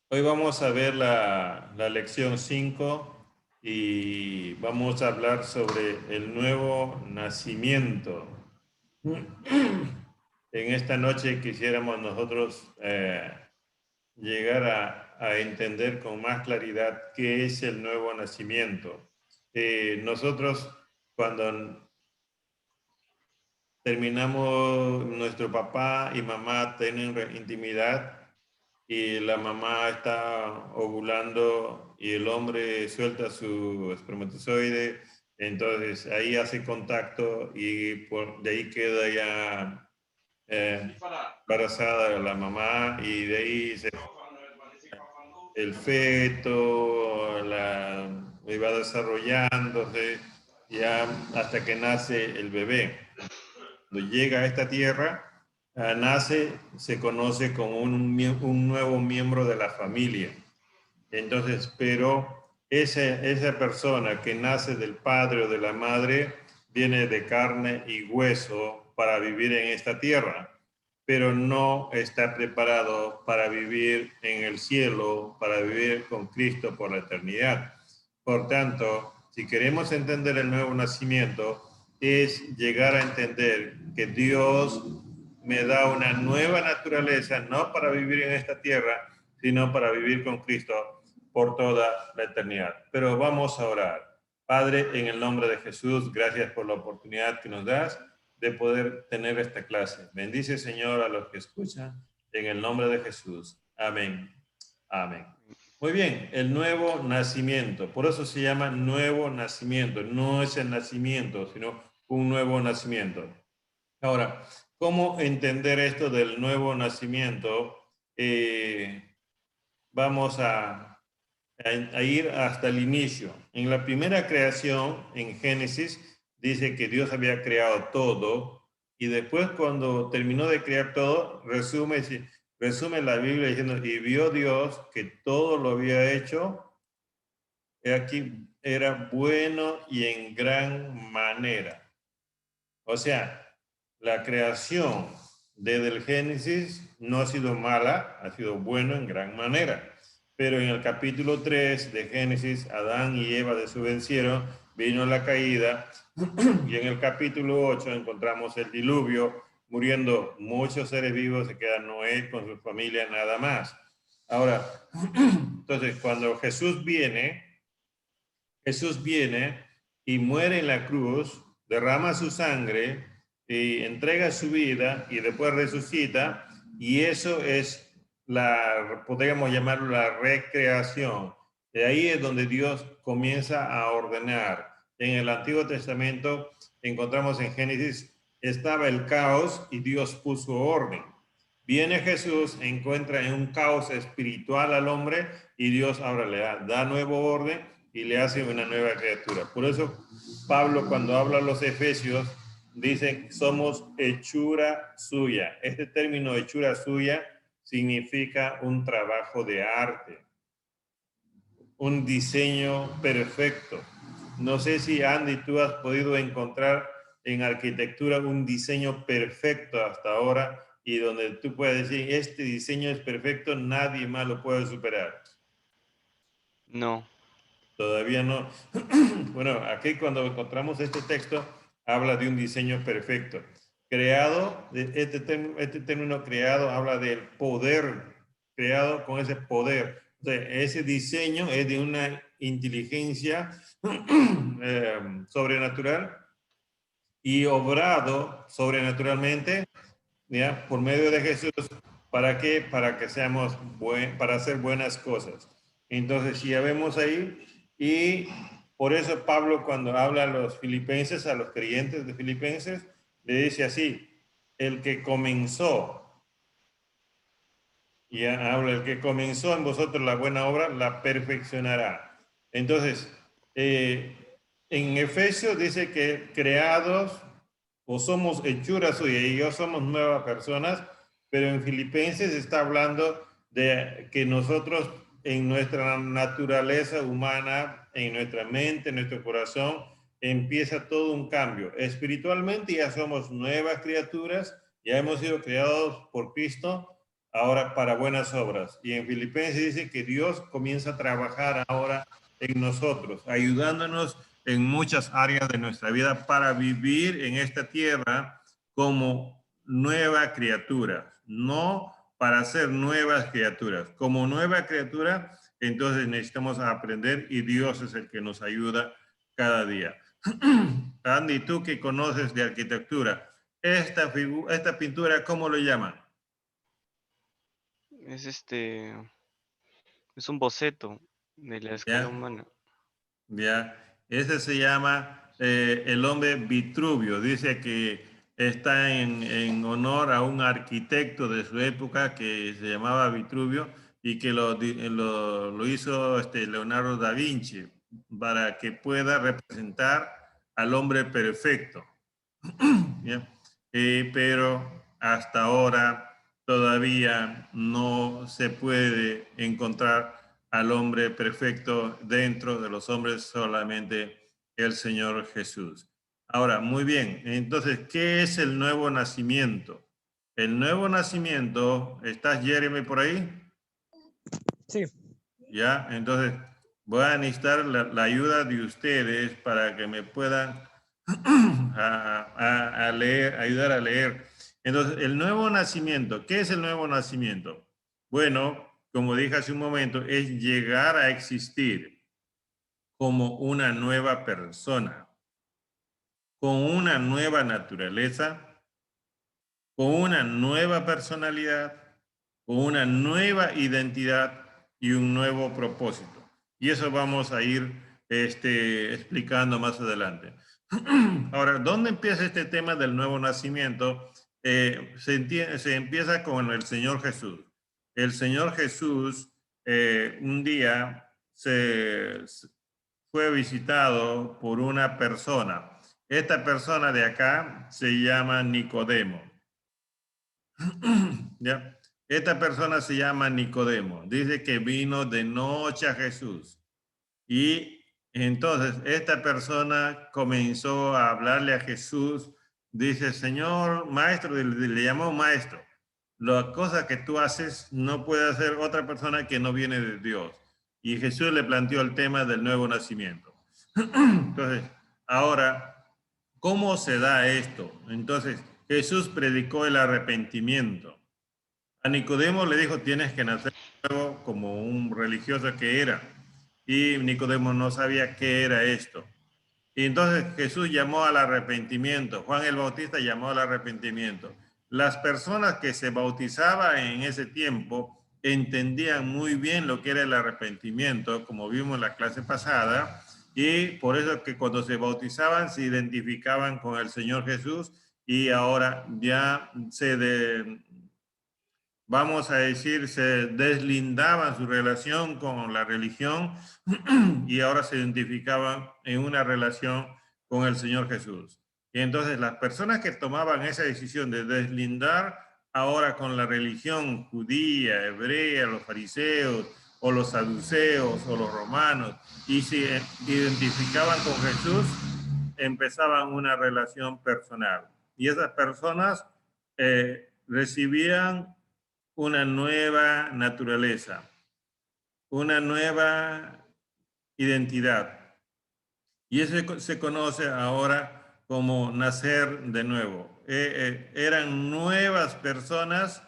Hoy vamos a ver la lección 5 y vamos a hablar sobre el nuevo nacimiento. En esta noche quisiéramos nosotros llegar a entender con más claridad qué es el nuevo nacimiento. Nosotros cuando terminamos, nuestro papá y mamá tienen intimidad y la mamá está ovulando y el hombre suelta su espermatozoide, entonces ahí hace contacto y de ahí queda ya embarazada la mamá y de ahí el feto va desarrollándose ya hasta que nace el bebé. Cuando llega a esta tierra, nace, se conoce como un nuevo miembro de la familia. Entonces, pero esa persona que nace del padre o de la madre viene de carne y hueso para vivir en esta tierra, pero no está preparado para vivir en el cielo, para vivir con Cristo por la eternidad. Por tanto, si queremos entender el nuevo nacimiento, es llegar a entender que Dios me da una nueva naturaleza, no para vivir en esta tierra, sino para vivir con Cristo por toda la eternidad. Pero vamos a orar. Padre, en el nombre de Jesús, gracias por la oportunidad que nos das de poder tener esta clase. Bendice, Señor, a los que escuchan, en el nombre de Jesús. Amén. Amén. Muy bien, el nuevo nacimiento. Por eso se llama nuevo nacimiento. No es el nacimiento, sino un nuevo nacimiento. Ahora, ¿cómo entender esto del nuevo nacimiento? Vamos a ir hasta el inicio. En la primera creación, en Génesis, dice que Dios había creado todo y después cuando terminó de crear todo, resume la Biblia diciendo, y vio Dios que todo lo había hecho, aquí era bueno y en gran manera. O sea, la creación desde el Génesis no ha sido mala, ha sido bueno en gran manera. Pero en el capítulo 3 de Génesis, Adán y Eva desobedecieron, vino la caída, y en el capítulo 8 encontramos el diluvio, muriendo muchos seres vivos, se queda Noé con su familia nada más. Ahora, entonces, cuando Jesús viene y muere en la cruz, derrama su sangre y entrega su vida y después resucita, y eso es podríamos llamarlo la recreación. De ahí es donde Dios comienza a ordenar. En el Antiguo Testamento encontramos en Génesis, estaba el caos y Dios puso orden. Viene Jesús, encuentra en un caos espiritual al hombre y Dios ahora le da nuevo orden y le hace una nueva criatura. Por eso Pablo cuando habla a los Efesios dice somos hechura suya. Este término hechura suya significa un trabajo de arte, un diseño perfecto. No sé si Andy tú has podido encontrar en arquitectura un diseño perfecto hasta ahora y donde tú puedes decir este diseño es perfecto, nadie más lo puede superar. No, Todavía no. Bueno, aquí cuando encontramos este texto, habla de un diseño perfecto. Creado, este término creado habla del poder, creado con ese poder. O sea, ese diseño es de una inteligencia sobrenatural y obrado sobrenaturalmente, ¿ya? Por medio de Jesús. ¿Para qué? Para que seamos para hacer buenas cosas. Entonces, si ya vemos ahí, y por eso Pablo cuando habla a los filipenses, a los creyentes de Filipenses, le dice así, el que comenzó, ya habla, el que comenzó en vosotros la buena obra, la perfeccionará. Entonces, en Efesios dice que creados o somos hechuras suyas y yo somos nuevas personas, pero en Filipenses está hablando de que nosotros en nuestra naturaleza humana, en nuestra mente, en nuestro corazón, empieza todo un cambio. Espiritualmente ya somos nuevas criaturas, ya hemos sido creados por Cristo ahora para buenas obras. Y en Filipenses dice que Dios comienza a trabajar ahora en nosotros, ayudándonos en muchas áreas de nuestra vida para vivir en esta tierra como nueva criatura, no para ser nuevas criaturas. Como nueva criatura, entonces necesitamos aprender y Dios es el que nos ayuda cada día. Andy, tú que conoces de arquitectura, esta pintura, ¿cómo lo llaman? Es es un boceto de la escala ¿Ya? humana. ¿Ya? Ese se llama el hombre Vitruvio. Dice que está en honor a un arquitecto de su época que se llamaba Vitruvio y que lo hizo Leonardo da Vinci para que pueda representar al hombre perfecto. ¿Ya? Pero hasta ahora todavía no se puede encontrar al hombre perfecto dentro de los hombres, solamente el Señor Jesús. Ahora, muy bien, entonces, ¿qué es el nuevo nacimiento? El nuevo nacimiento, ¿estás Jeremy por ahí? Sí. Ya, entonces voy a necesitar la ayuda de ustedes para que me puedan a leer, ayudar a leer. Entonces, el nuevo nacimiento, ¿qué es el nuevo nacimiento? Bueno, como dije hace un momento, es llegar a existir como una nueva persona, con una nueva naturaleza, con una nueva personalidad, con una nueva identidad y un nuevo propósito. Y eso vamos a ir explicando más adelante. Ahora, ¿dónde empieza este tema del nuevo nacimiento? Se empieza con el Señor Jesús. El Señor Jesús un día fue visitado por una persona. Esta persona de acá se llama Nicodemo. ¿Ya? Esta persona se llama Nicodemo. Dice que vino de noche a Jesús. Y entonces esta persona comenzó a hablarle a Jesús. Dice, Señor, maestro, le llamó maestro. La cosa que tú haces no puede hacer otra persona que no viene de Dios. Y Jesús le planteó el tema del nuevo nacimiento. Entonces, ahora, ¿cómo se da esto? Entonces, Jesús predicó el arrepentimiento. A Nicodemo le dijo, tienes que nacer de nuevo como un religioso que era. Y Nicodemo no sabía qué era esto. Y entonces Jesús llamó al arrepentimiento. Juan el Bautista llamó al arrepentimiento. Las personas que se bautizaban en ese tiempo entendían muy bien lo que era el arrepentimiento, como vimos en la clase pasada, y por eso que cuando se bautizaban se identificaban con el Señor Jesús y ahora ya vamos a decir, se deslindaban su relación con la religión y ahora se identificaban en una relación con el Señor Jesús. Y entonces las personas que tomaban esa decisión de deslindar ahora con la religión judía, hebrea, los fariseos o los saduceos o los romanos y se identificaban con Jesús, empezaban una relación personal. Y esas personas recibían una nueva naturaleza, una nueva identidad. Y eso se conoce ahora como nacer de nuevo. Eran nuevas personas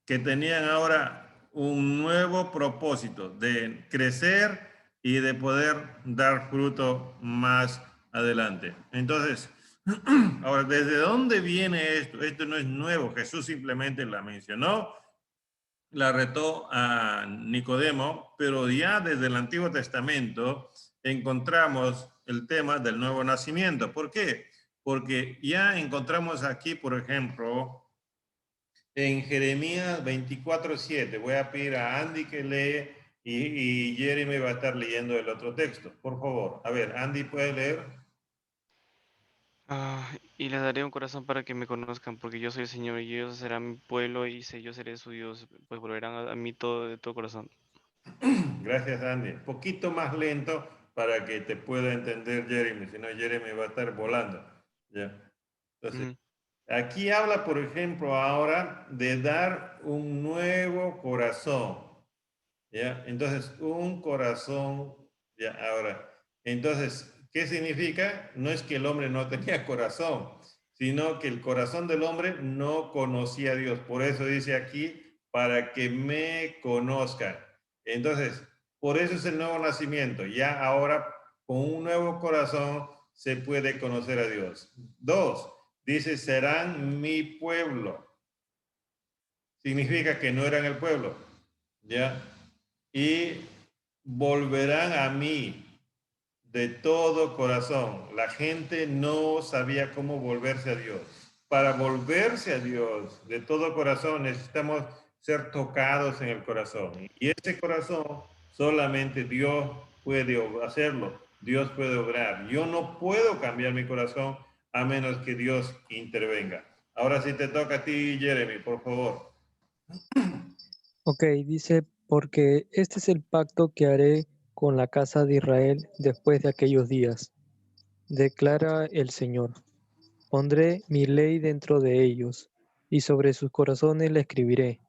que tenían ahora un nuevo propósito de crecer y de poder dar fruto más adelante. Entonces, ahora, ¿desde dónde viene esto? Esto no es nuevo, Jesús simplemente la mencionó, la retó a Nicodemo, pero ya desde el Antiguo Testamento encontramos el tema del nuevo nacimiento. ¿Por qué? Porque ya encontramos aquí, por ejemplo, en Jeremías 24:7. Voy a pedir a Andy que lee y Jeremy va a estar leyendo el otro texto. Por favor. A ver, Andy, ¿puede leer? Y les daré un corazón para que me conozcan, porque yo soy el Señor y ellos serán mi pueblo y yo seré su Dios, pues volverán a mí todo de todo corazón. Gracias, Andy. Un poquito más lento para que te pueda entender Jeremy, si no Jeremy va a estar volando. ¿Ya? Entonces, Ujú. Aquí habla, por ejemplo, ahora de dar un nuevo corazón. ¿Ya? Entonces, un corazón, ya, ahora, entonces, ¿qué significa? No es que el hombre no tenía corazón, sino que el corazón del hombre no conocía a Dios. Por eso dice aquí, para que me conozcan. Entonces, por eso es el nuevo nacimiento. Ya ahora, con un nuevo corazón, se puede conocer a Dios. Dos, dice, serán mi pueblo. Significa que no eran el pueblo, ¿ya? Y volverán a mí de todo corazón. La gente no sabía cómo volverse a Dios. Para volverse a Dios de todo corazón necesitamos ser tocados en el corazón. Y ese corazón solamente Dios puede hacerlo. Dios puede obrar. Yo no puedo cambiar mi corazón a menos que Dios intervenga. Ahora sí te toca a ti, Jeremy, por favor. Ok, dice, porque este es el pacto que haré con la casa de Israel después de aquellos días, declara el Señor. Pondré mi ley dentro de ellos, y sobre sus corazones la escribiré,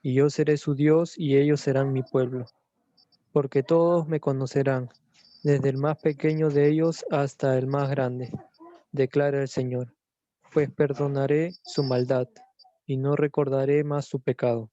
y yo seré su Dios, y ellos serán mi pueblo. Porque todos me conocerán, desde el más pequeño de ellos hasta el más grande, declara el Señor. Pues perdonaré su maldad, y no recordaré más su pecado.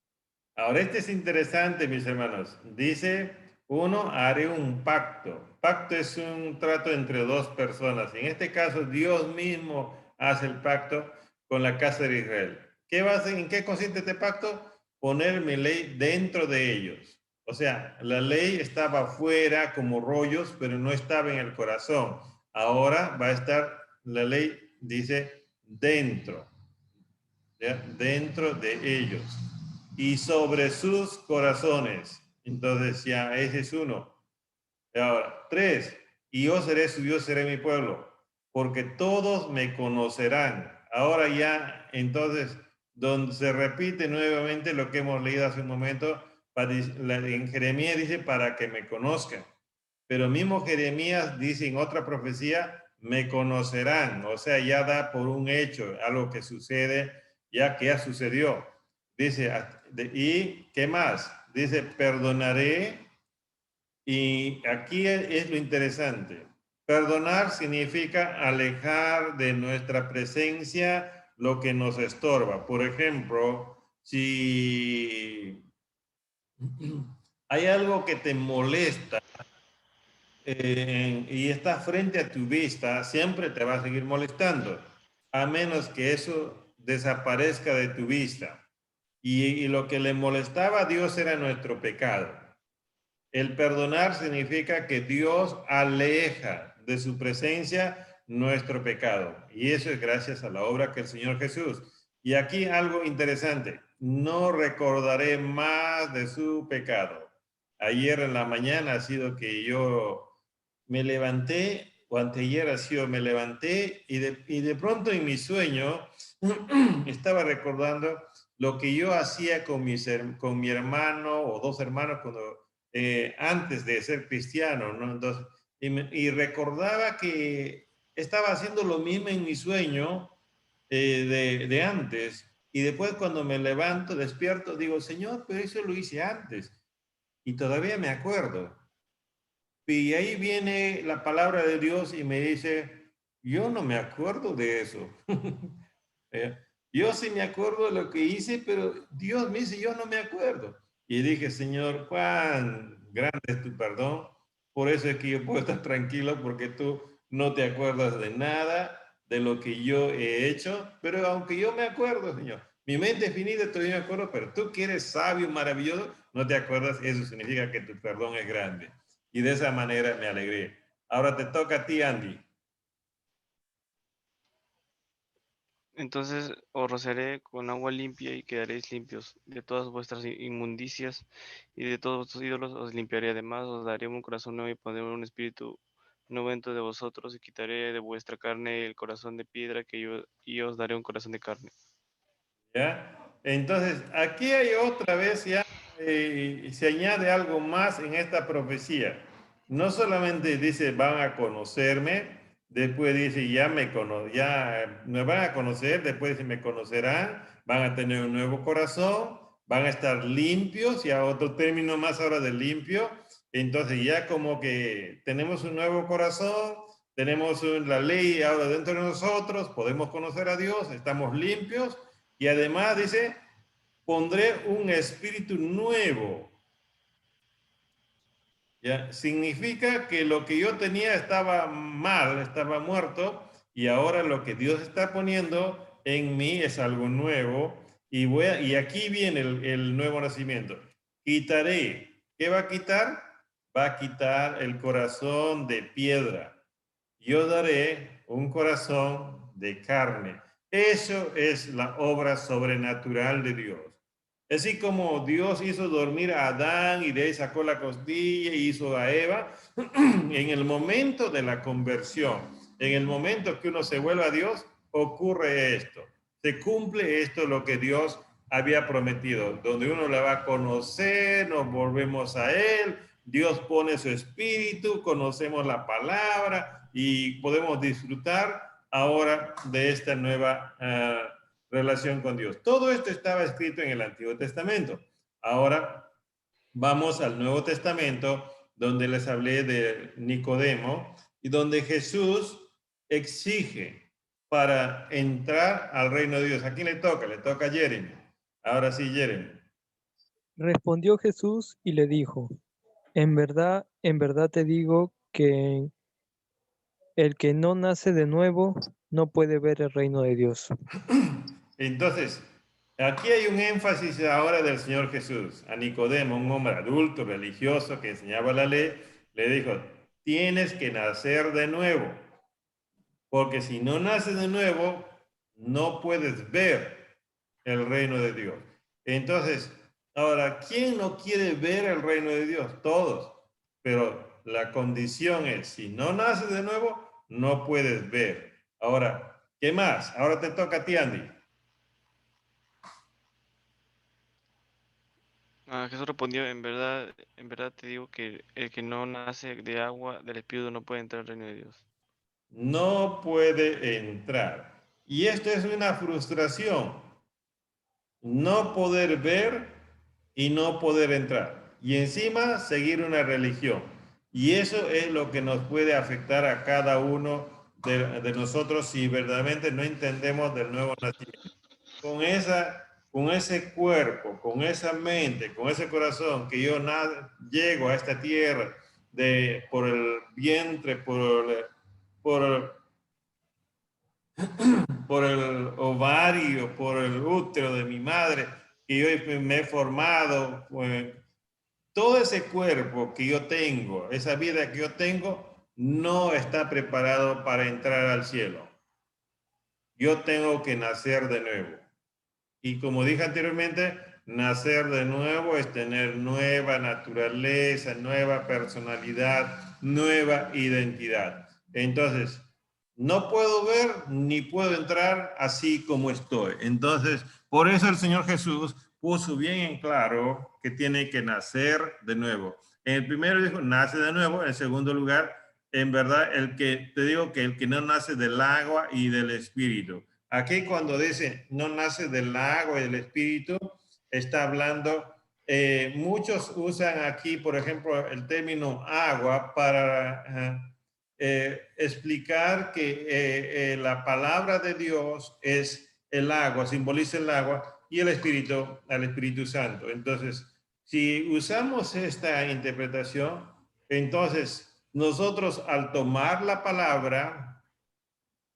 Ahora, este es interesante, mis hermanos. Dice, uno, haré un pacto. Pacto es un trato entre dos personas. En este caso, Dios mismo hace el pacto con la casa de Israel. ¿Qué va a hacer? ¿En qué consiste este pacto? Poner mi ley dentro de ellos. O sea, la ley estaba fuera como rollos, pero no estaba en el corazón. Ahora va a estar, la ley dice, dentro. ¿Ya? Dentro de ellos y sobre sus corazones. Entonces ya ese es uno. Ahora, tres, y yo seré su Dios, seré mi pueblo, porque todos me conocerán. Ahora ya, entonces, donde se repite nuevamente lo que hemos leído hace un momento, en Jeremías dice, para que me conozcan. Pero mismo Jeremías dice en otra profecía, me conocerán. O sea, ya da por un hecho, algo que sucede, ya que ya sucedió. Dice, ¿y qué más? Dice, perdonaré. Y aquí es lo interesante. Perdonar significa alejar de nuestra presencia lo que nos estorba. Por ejemplo, si hay algo que te molesta, y está frente a tu vista, siempre te va a seguir molestando, a menos que eso desaparezca de tu vista. Y lo que le molestaba a Dios era nuestro pecado. El perdonar significa que Dios aleja de su presencia nuestro pecado. Y eso es gracias a la obra que el Señor Jesús. Y aquí algo interesante, no recordaré más de su pecado. Ayer en la mañana ha sido que yo me levanté, o anteayer ha sido, me levanté y de pronto en mi sueño estaba recordando lo que yo hacía con mi hermano o dos hermanos cuando, antes de ser cristiano, ¿no? Entonces, y recordaba que estaba haciendo lo mismo en mi sueño, de antes, y después cuando me levanto, despierto, digo, Señor, pero eso lo hice antes, y todavía me acuerdo. Y ahí viene la palabra de Dios y me dice, yo no me acuerdo de eso. Eh, Yo sí me acuerdo de lo que hice, pero Dios me dice, yo no me acuerdo. Y dije, Señor, cuán grande es tu perdón. Por eso es que yo puedo estar tranquilo, porque tú no te acuerdas de nada de lo que yo he hecho. Pero aunque yo me acuerdo, Señor, mi mente es finita, todavía me acuerdo, pero tú que eres sabio, maravilloso, no te acuerdas. Eso significa que tu perdón es grande. Y de esa manera me alegré. Ahora te toca a ti, Andy. Entonces os rociaré con agua limpia y quedaréis limpios. De todas vuestras inmundicias y de todos vuestros ídolos os limpiaré. Además os daré un corazón nuevo y pondré un espíritu nuevo dentro de vosotros y quitaré de vuestra carne el corazón de piedra y os daré un corazón de carne. ¿Ya? Entonces, aquí hay otra vez ya, se añade algo más en esta profecía. No solamente dice van a conocerme, Después dice, ya me van a conocer, después dice, me conocerán, van a tener un nuevo corazón, van a estar limpios, y a otro término más ahora de limpio. Entonces ya como que tenemos un nuevo corazón, tenemos la ley ahora dentro de nosotros, podemos conocer a Dios, estamos limpios, y además dice, pondré un espíritu nuevo. ¿Ya? Significa que lo que yo tenía estaba mal, estaba muerto, y ahora lo que Dios está poniendo en mí es algo nuevo, y aquí viene el nuevo nacimiento. Quitaré. ¿Qué va a quitar? Va a quitar el corazón de piedra. Yo daré un corazón de carne. Eso es la obra sobrenatural de Dios. Así como Dios hizo dormir a Adán y de ahí sacó la costilla y hizo a Eva, en el momento de la conversión, en el momento que uno se vuelve a Dios, ocurre esto. Se cumple esto lo que Dios había prometido, donde uno la va a conocer, nos volvemos a Él, Dios pone su espíritu, conocemos la palabra y podemos disfrutar ahora de esta nueva relación con Dios. Todo esto estaba escrito en el Antiguo Testamento. Ahora vamos al Nuevo Testamento, donde les hablé de Nicodemo y donde Jesús exige para entrar al reino de Dios. ¿A quién le toca? Le toca a Jeremy. Ahora sí, Jeremy. Respondió Jesús y le dijo, en verdad te digo que el que no nace de nuevo no puede ver el reino de Dios. Entonces, aquí hay un énfasis ahora del Señor Jesús. A Nicodemo, un hombre adulto, religioso, que enseñaba la ley, le dijo, tienes que nacer de nuevo, porque si no naces de nuevo, no puedes ver el reino de Dios. Entonces, ahora, ¿quién no quiere ver el reino de Dios? Todos. Pero la condición es, si no naces de nuevo, no puedes ver. Ahora, ¿qué más? Ahora te toca a ti, Andy. Jesús respondió, en verdad te digo que el que no nace de agua, del Espíritu, no puede entrar al reino de Dios. No puede entrar. Y esto es una frustración. No poder ver y no poder entrar. Y encima seguir una religión. Y eso es lo que nos puede afectar a cada uno de nosotros si verdaderamente no entendemos del nuevo nacimiento. Con ese cuerpo, con esa mente, con ese corazón que yo llego a esta tierra por el vientre, por el ovario, por el útero de mi madre, que yo me he formado, pues, todo ese cuerpo que yo tengo, esa vida que yo tengo, no está preparado para entrar al cielo. Yo tengo que nacer de nuevo. Y como dije anteriormente, nacer de nuevo es tener nueva naturaleza, nueva personalidad, nueva identidad. Entonces, no puedo ver ni puedo entrar así como estoy. Entonces, por eso el Señor Jesús puso bien en claro que tiene que nacer de nuevo. En el primero dijo, nace de nuevo. En el segundo lugar, en verdad, te digo que el que no nace del agua y del espíritu. Aquí cuando dice no nace del agua y del espíritu, está hablando, muchos usan aquí, por ejemplo, el término agua para explicar que la palabra de Dios es el agua, simboliza el agua, y el espíritu, al Espíritu Santo. Entonces, si usamos esta interpretación, entonces nosotros al tomar la palabra,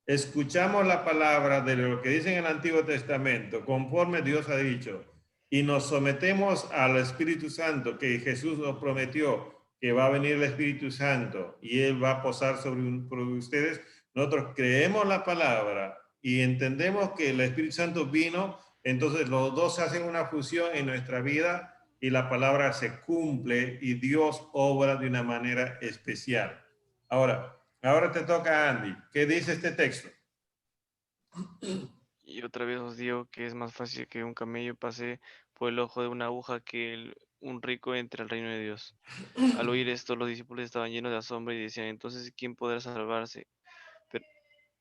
escuchamos la palabra de lo que dice en el Antiguo Testamento, conforme Dios ha dicho, y nos sometemos al Espíritu Santo que Jesús nos prometió, que va a venir el Espíritu Santo y Él va a posar sobre ustedes. Nosotros creemos la palabra y entendemos que el Espíritu Santo vino, entonces los dos hacen una fusión en nuestra vida y la palabra se cumple y Dios obra de una manera especial. Ahora te toca, Andy. ¿Qué dice este texto? Y otra vez os digo que es más fácil que un camello pase por el ojo de una aguja que un rico entre al reino de Dios. Al oír esto, los discípulos estaban llenos de asombro y decían, entonces, ¿quién podrá salvarse?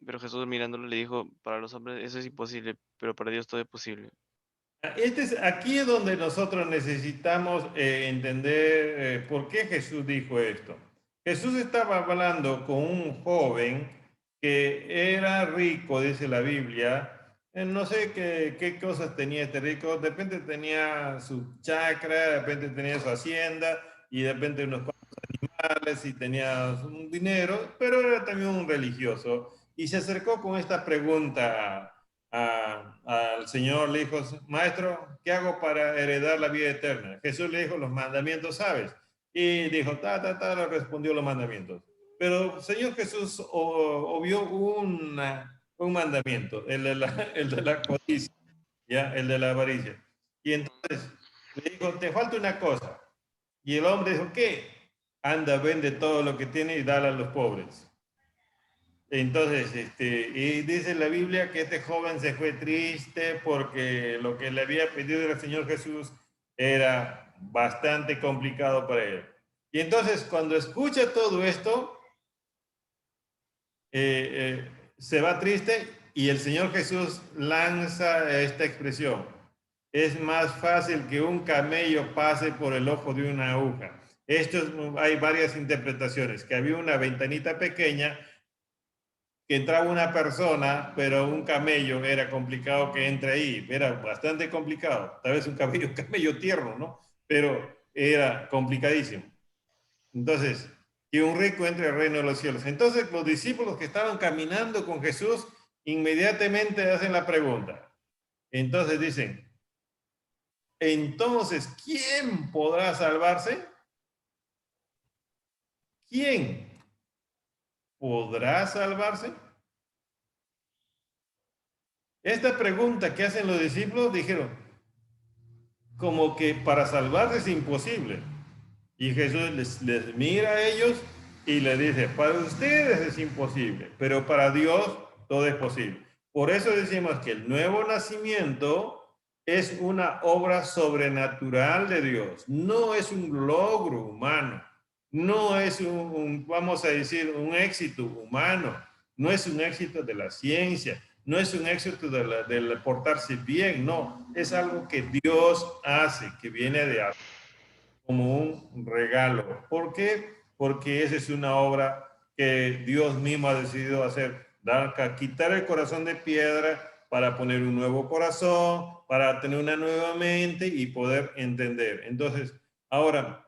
Pero Jesús mirándolo le dijo, para los hombres eso es imposible, pero para Dios todo es posible. Aquí es donde nosotros necesitamos entender por qué Jesús dijo esto. Jesús estaba hablando con un joven que era rico, dice la Biblia. No sé qué cosas tenía este rico. De repente tenía su chacra, de repente tenía su hacienda y de repente unos y tenía un dinero, pero era también un religioso. Y se acercó con esta pregunta al Señor, le dijo, maestro, ¿qué hago para heredar la vida eterna? Jesús le dijo, los mandamientos, ¿sabes? Y dijo, le respondió los mandamientos. Pero Señor Jesús obvió un mandamiento, el de la codicia, ¿ya? El de la avaricia. Y entonces le dijo, te falta una cosa. Y el hombre dijo, ¿qué? Anda, vende todo lo que tiene y dale a los pobres. Entonces, y dice la Biblia que este joven se fue triste porque lo que le había pedido el Señor Jesús era bastante complicado para él. Y entonces, cuando escucha todo esto, se va triste y el Señor Jesús lanza esta expresión. Es más fácil que un camello pase por el ojo de una aguja. Hay varias interpretaciones, que había una ventanita pequeña que entraba una persona, pero un camello era complicado que entre ahí, era bastante complicado, tal vez un camello tierno, ¿no? Pero era complicadísimo. Entonces, que un rico entre al reino de los cielos. Entonces, los discípulos que estaban caminando con Jesús inmediatamente hacen la pregunta. Entonces dicen, entonces, ¿quién podrá salvarse? ¿Quién podrá salvarse? Esta pregunta que hacen los discípulos dijeron, como que para salvarse es imposible. Y Jesús les mira a ellos y les dice, para ustedes es imposible, pero para Dios todo es posible. Por eso decimos que el nuevo nacimiento es una obra sobrenatural de Dios, no es un logro humano, no es vamos a decir, un éxito humano, no es un éxito de la ciencia, no es un éxito de portarse bien, no, es algo que Dios hace, que viene de arriba como un regalo. ¿Por qué? Porque esa es una obra que Dios mismo ha decidido hacer, quitar el corazón de piedra para poner un nuevo corazón, para tener una nueva mente y poder entender. Entonces, ahora,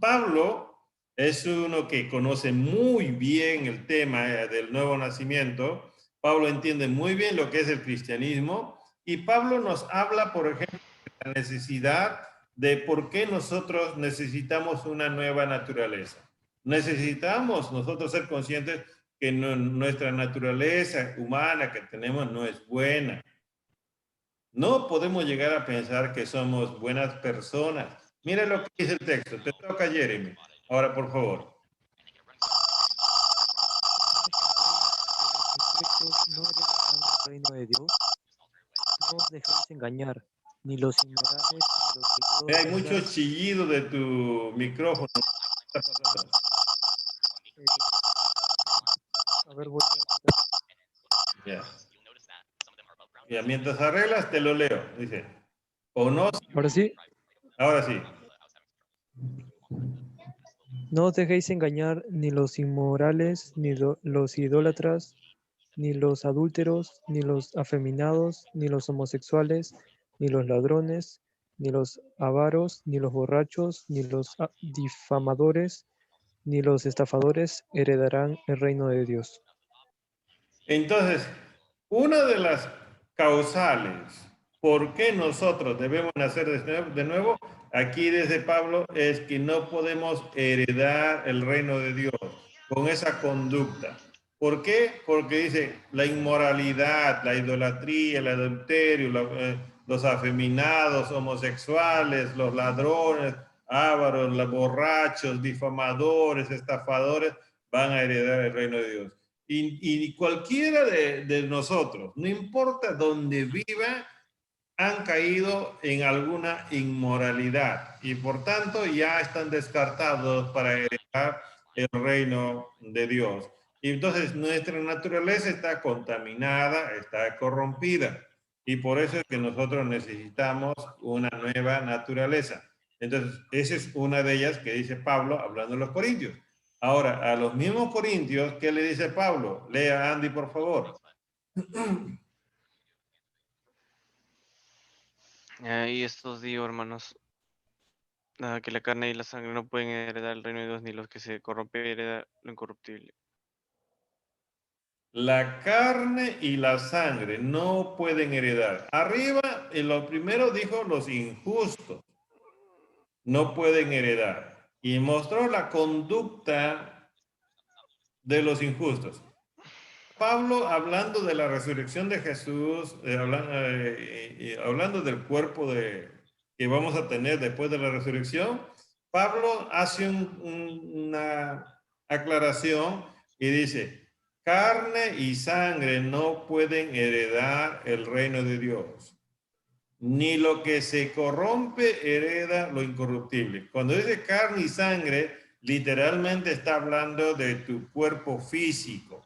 Pablo es uno que conoce muy bien el tema del nuevo nacimiento. Pablo entiende muy bien lo que es el cristianismo y Pablo nos habla, por ejemplo, de la necesidad de por qué nosotros necesitamos una nueva naturaleza. Necesitamos nosotros ser conscientes que nuestra naturaleza humana que tenemos no es buena. No podemos llegar a pensar que somos buenas personas. Mira lo que dice el texto. Te toca, Jeremy. Ahora, por favor. No heredarán el reino de Dios. No os dejéis engañar, ni los inmorales, ni los Hay idólatras. mucho chillido de tu micrófono. ¿Qué está pasando? A ver, voy a... Ya. Ya, mientras arreglas, te lo leo. Dice, o no. Ahora sí. Ahora sí. No os dejéis engañar, ni los inmorales, ni los idólatras, ni los adúlteros, ni los afeminados, ni los homosexuales, ni los ladrones, ni los avaros, ni los borrachos, ni los difamadores, ni los estafadores heredarán el reino de Dios. Entonces, una de las causales por qué nosotros debemos nacer de nuevo, aquí desde Pablo, es que no podemos heredar el reino de Dios con esa conducta. ¿Por qué? Porque dice la inmoralidad, la idolatría, el adulterio, los afeminados, homosexuales, los ladrones, ávaros, los borrachos, difamadores, estafadores, van a heredar el reino de Dios. Y cualquiera de nosotros, no importa dónde viva, han caído en alguna inmoralidad y por tanto ya están descartados para heredar el reino de Dios. Y entonces nuestra naturaleza está contaminada, está corrompida. Y por eso es que nosotros necesitamos una nueva naturaleza. Entonces, esa es una de ellas que dice Pablo hablando de los corintios. Ahora, a los mismos corintios, ¿qué le dice Pablo? Lea, Andy, por favor. Y estos digo, hermanos, que la carne y la sangre no pueden heredar el reino de Dios, ni los que se corrompen heredan lo incorruptible. La carne y la sangre no pueden heredar. Arriba, en lo primero dijo los injustos no pueden heredar. Y mostró la conducta de los injustos. Pablo, hablando de la resurrección de Jesús, hablando del cuerpo que vamos a tener después de la resurrección, Pablo hace una aclaración y dice, carne y sangre no pueden heredar el reino de Dios, ni lo que se corrompe hereda lo incorruptible. Cuando dice carne y sangre, literalmente está hablando de tu cuerpo físico.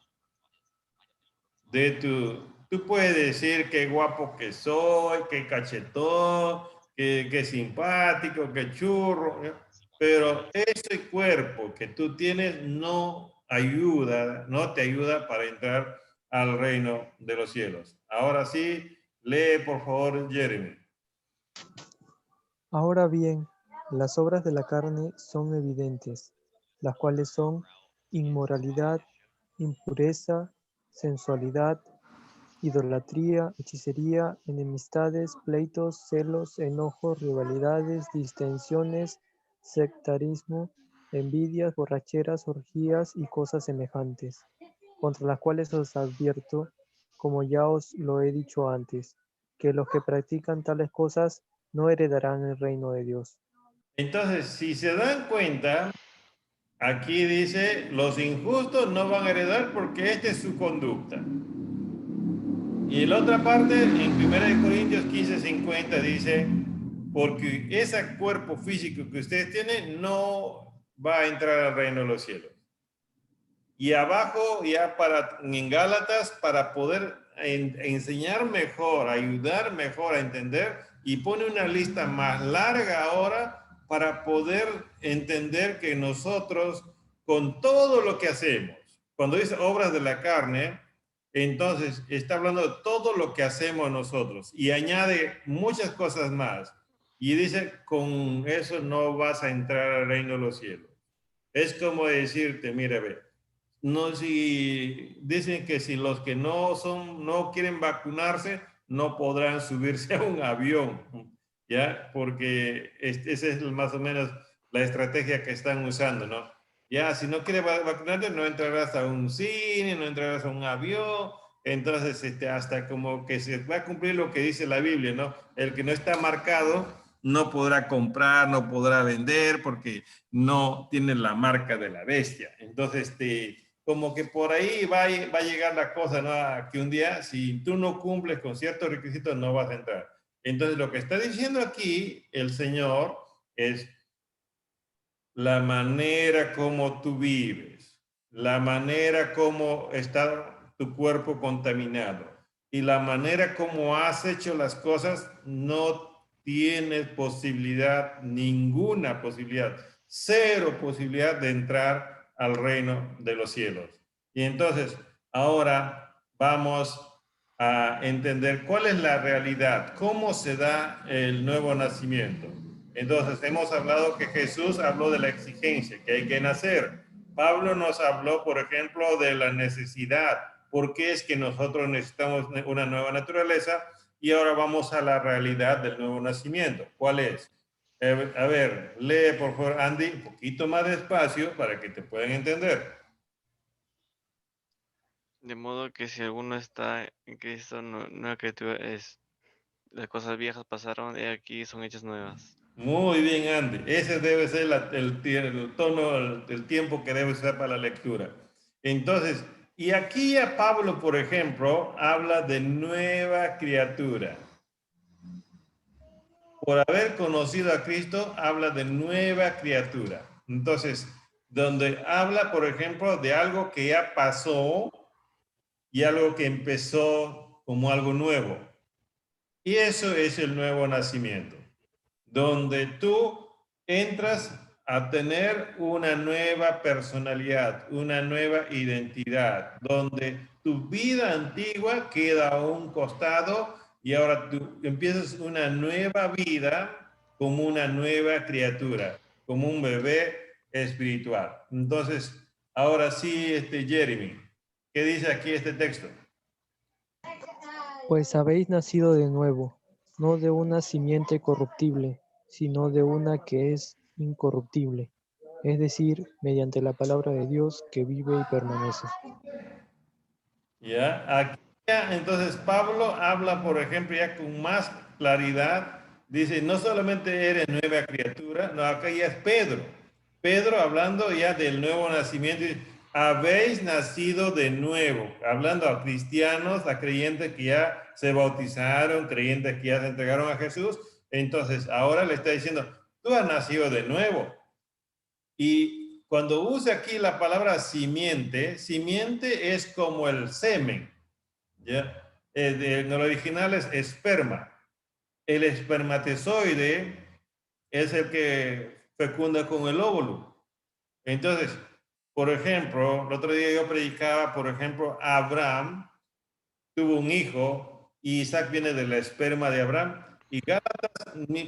Tú puedes decir qué guapo que soy, qué cachetón, qué simpático, qué churro, ¿no? Pero ese cuerpo que tú tienes no te ayuda para entrar al reino de los cielos. Ahora sí, lee por favor, Jeremy. Ahora bien, las obras de la carne son evidentes, las cuales son inmoralidad, impureza, sensualidad, idolatría, hechicería, enemistades, pleitos, celos, enojos, rivalidades, distensiones, sectarismo, envidias, borracheras, orgías y cosas semejantes, contra las cuales os advierto, como ya os lo he dicho antes, que los que practican tales cosas no heredarán el reino de Dios. Entonces, si se dan cuenta, aquí dice, los injustos no van a heredar porque esta es su conducta. Y en la otra parte, en 1 Corintios 15:50 dice, porque ese cuerpo físico que ustedes tienen no va a entrar al reino de los cielos. Y abajo, ya en Gálatas, para poder enseñar mejor, ayudar mejor a entender, y pone una lista más larga ahora para poder entender que nosotros, con todo lo que hacemos, cuando dice obras de la carne, entonces está hablando de todo lo que hacemos nosotros y añade muchas cosas más. Y dice, con eso no vas a entrar al reino de los cielos. Es como decirte, mira, ve, no, si dicen que si los que no quieren vacunarse, no podrán subirse a un avión, ¿ya? Porque esa es más o menos la estrategia que están usando, ¿no? Ya, si no quieres vacunarte, no entrarás a un cine, no entrarás a un avión, entonces hasta como que se va a cumplir lo que dice la Biblia, ¿no? El que no está marcado no podrá comprar, no podrá vender, porque no tiene la marca de la bestia. Entonces, como que por ahí va a llegar la cosa, ¿no? Que un día, si tú no cumples con ciertos requisitos, no vas a entrar. Entonces, lo que está diciendo aquí el Señor es la manera como tú vives, la manera como está tu cuerpo contaminado y la manera como has hecho las cosas, no tienes posibilidad, ninguna posibilidad, cero posibilidad de entrar al reino de los cielos. Y entonces, ahora vamos a entender cuál es la realidad, cómo se da el nuevo nacimiento. Entonces, hemos hablado que Jesús habló de la exigencia, que hay que nacer. Pablo nos habló, por ejemplo, de la necesidad. ¿Por qué es que nosotros necesitamos una nueva naturaleza? Y ahora vamos a la realidad del nuevo nacimiento. ¿Cuál es? A ver, lee por favor, Andy, un poquito más despacio para que te puedan entender. De modo que si alguno está en Cristo, nueva criatura es. Las cosas viejas pasaron y aquí son hechas nuevas. Muy bien, Andy. Ese debe ser el tono, el tiempo que debe ser para la lectura. Entonces, y aquí a Pablo, por ejemplo, habla de nueva criatura. Por haber conocido a Cristo, habla de nueva criatura. Entonces, donde habla, por ejemplo, de algo que ya pasó y algo que empezó como algo nuevo. Y eso es el nuevo nacimiento, donde tú entras a tener una nueva personalidad, una nueva identidad, donde tu vida antigua queda a un costado y ahora tú empiezas una nueva vida como una nueva criatura, como un bebé espiritual. Entonces, ahora sí, Jeremy, ¿qué dice aquí este texto? Pues habéis nacido de nuevo, no de una simiente corruptible, sino de una que es incorruptible, es decir, mediante la palabra de Dios que vive y permanece. ¿Ya? Aquí ya, entonces Pablo habla, por ejemplo, ya con más claridad, dice, no solamente eres nueva criatura, no, acá ya es Pedro. Pedro hablando ya del nuevo nacimiento, dice, habéis nacido de nuevo, hablando a cristianos, a creyentes que ya se bautizaron, creyentes que ya se entregaron a Jesús, entonces ahora le está diciendo, tú has nacido de nuevo. Y cuando usa aquí la palabra simiente, simiente es como el semen, ¿ya? En el original es esperma. El espermatozoide es el que fecunda con el óvulo. Entonces, por ejemplo, el otro día yo predicaba, por ejemplo, Abraham tuvo un hijo y Isaac viene de la esperma de Abraham. Y Gálatas,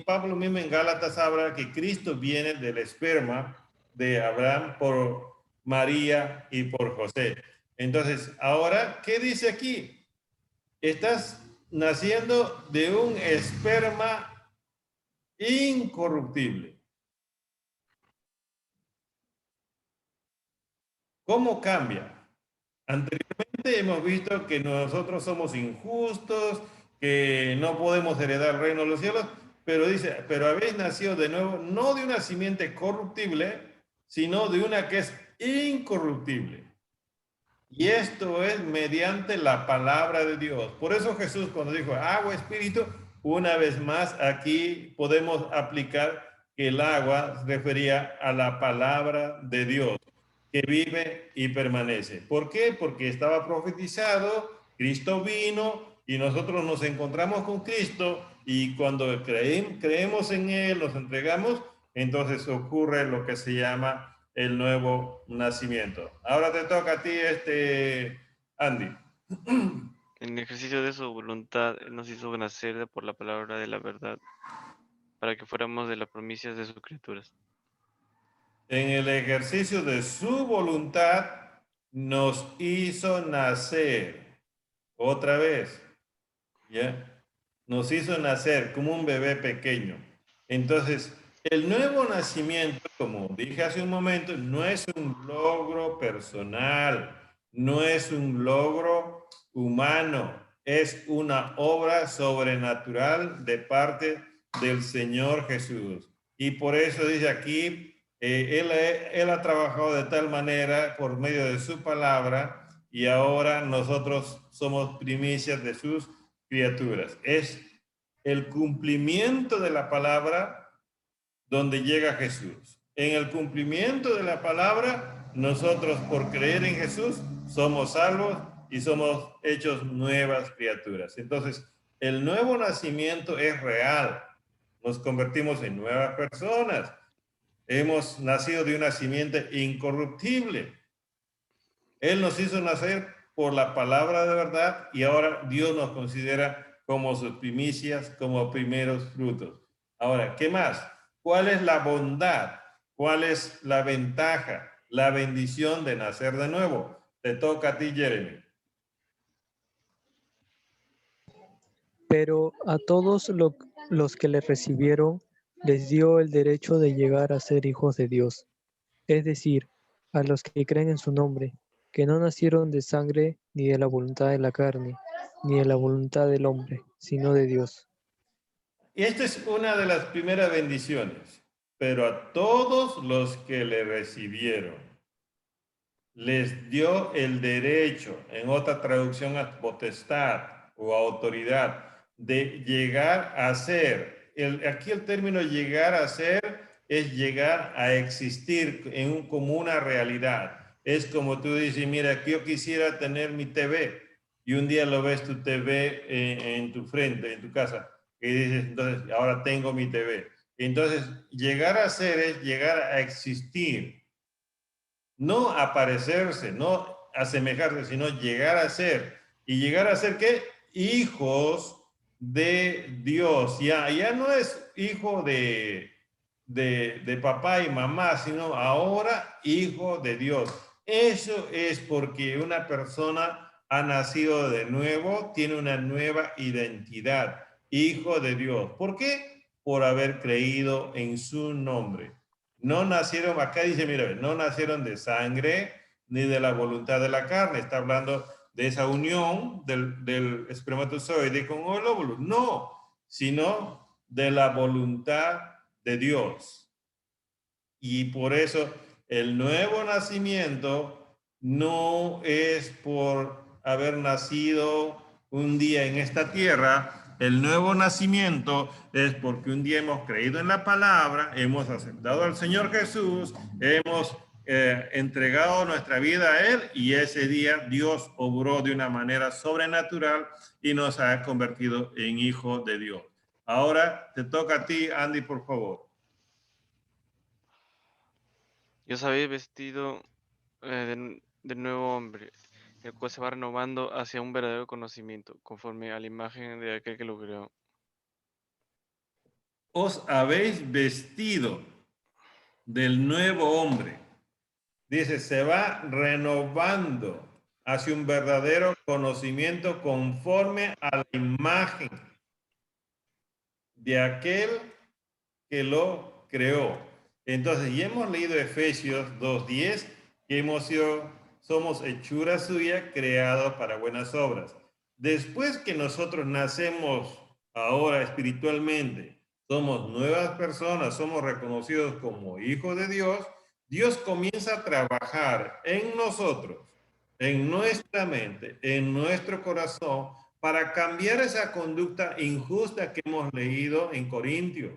Pablo mismo en Gálatas habla que Cristo viene del esperma de Abraham por María y por José. Entonces, ahora, ¿qué dice aquí? Estás naciendo de un esperma incorruptible. ¿Cómo cambia? Anteriormente hemos visto que nosotros somos injustos, que no podemos heredar el reino de los cielos, pero dice, pero habéis nacido de nuevo, no de una simiente corruptible, sino de una que es incorruptible. Y esto es mediante la palabra de Dios. Por eso Jesús cuando dijo agua, espíritu, una vez más aquí podemos aplicar que el agua se refería a la palabra de Dios que vive y permanece. ¿Por qué? Porque estaba profetizado, Cristo vino y nosotros nos encontramos con Cristo y cuando creemos en Él, nos entregamos, entonces ocurre lo que se llama el nuevo nacimiento. Ahora te toca a ti, Andy. En ejercicio de su voluntad, Él nos hizo nacer por la palabra de la verdad, para que fuéramos de las promesas de sus criaturas. En el ejercicio de su voluntad nos hizo nacer. Otra vez, ¿ya? Nos hizo nacer como un bebé pequeño. Entonces, el nuevo nacimiento, como dije hace un momento, no es un logro personal, no es un logro humano, es una obra sobrenatural de parte del Señor Jesús. Y por eso dice aquí, él ha trabajado de tal manera por medio de su palabra y ahora nosotros somos primicias de sus criaturas. Es el cumplimiento de la palabra donde llega Jesús. En el cumplimiento de la palabra, nosotros por creer en Jesús somos salvos y somos hechos nuevas criaturas. Entonces, el nuevo nacimiento es real. Nos convertimos en nuevas personas. Hemos nacido de una simiente incorruptible. Él nos hizo nacer por la palabra de verdad y ahora Dios nos considera como sus primicias, como primeros frutos. Ahora, ¿qué más? ¿Cuál es la bondad? ¿Cuál es la ventaja? La bendición de nacer de nuevo. Te toca a ti, Jeremy. Pero a todos los que le recibieron les dio el derecho de llegar a ser hijos de Dios, es decir, a los que creen en su nombre, que no nacieron de sangre, ni de la voluntad de la carne, ni de la voluntad del hombre, sino de Dios. Y esta es una de las primeras bendiciones. Pero a todos los que le recibieron, les dio el derecho, en otra traducción a potestad o autoridad, de llegar a ser. Aquí el término llegar a ser es llegar a existir como una realidad. Es como tú dices, mira, yo quisiera tener mi TV y un día lo ves tu TV en tu frente, en tu casa, y dices, entonces, ahora tengo mi TV. Entonces, llegar a ser es llegar a existir, no aparecerse, no asemejarse, sino llegar a ser. ¿Y llegar a ser qué? Hijos de Dios. Ya no es hijo de papá y mamá, sino ahora hijo de Dios. Eso es porque una persona ha nacido de nuevo, tiene una nueva identidad, hijo de Dios. ¿Por qué? Por haber creído en su nombre. No nacieron, acá dice, mira, no nacieron de sangre ni de la voluntad de la carne. Está hablando de esa unión del espermatozoide con el óvulo. No, sino de la voluntad de Dios. Y por eso el nuevo nacimiento no es por haber nacido un día en esta tierra. El nuevo nacimiento es porque un día hemos creído en la palabra, hemos aceptado al Señor Jesús, hemos entregado nuestra vida a Él y ese día Dios obró de una manera sobrenatural y nos ha convertido en hijos de Dios. Ahora te toca a ti, Andy, por favor. Y os habéis vestido de nuevo hombre, el cual se va renovando hacia un verdadero conocimiento, conforme a la imagen de aquel que lo creó. Os habéis vestido del nuevo hombre. Dice, se va renovando hacia un verdadero conocimiento conforme a la imagen de aquel que lo creó. Entonces, ya hemos leído Efesios 2:10, que somos hechura suya, creados para buenas obras. Después que nosotros nacemos ahora espiritualmente, somos nuevas personas, somos reconocidos como hijos de Dios, Dios comienza a trabajar en nosotros, en nuestra mente, en nuestro corazón, para cambiar esa conducta injusta que hemos leído en Corintios,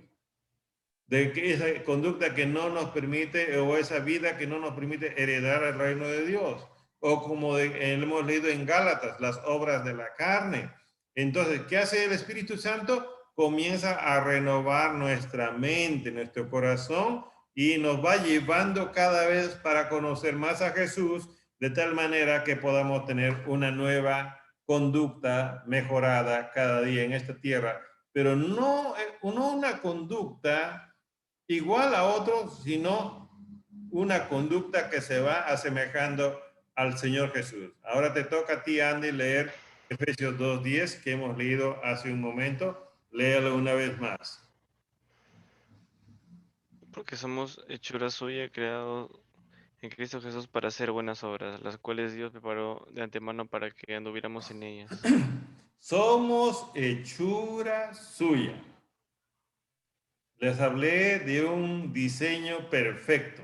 de que esa conducta que no nos permite, o esa vida que no nos permite heredar el reino de Dios, o como hemos leído en Gálatas, las obras de la carne. Entonces, ¿qué hace el Espíritu Santo? Comienza a renovar nuestra mente, nuestro corazón, y nos va llevando cada vez para conocer más a Jesús, de tal manera que podamos tener una nueva conducta mejorada cada día en esta tierra, pero no una conducta igual a otros, sino una conducta que se va asemejando al Señor Jesús. Ahora te toca a ti, Andy, leer Efesios 2:10, que hemos leído hace un momento. Léalo una vez más. Porque somos hechura suya, creados en Cristo Jesús para hacer buenas obras, las cuales Dios preparó de antemano para que anduviéramos en ellas. Somos hechura suya. Les hablé de un diseño perfecto.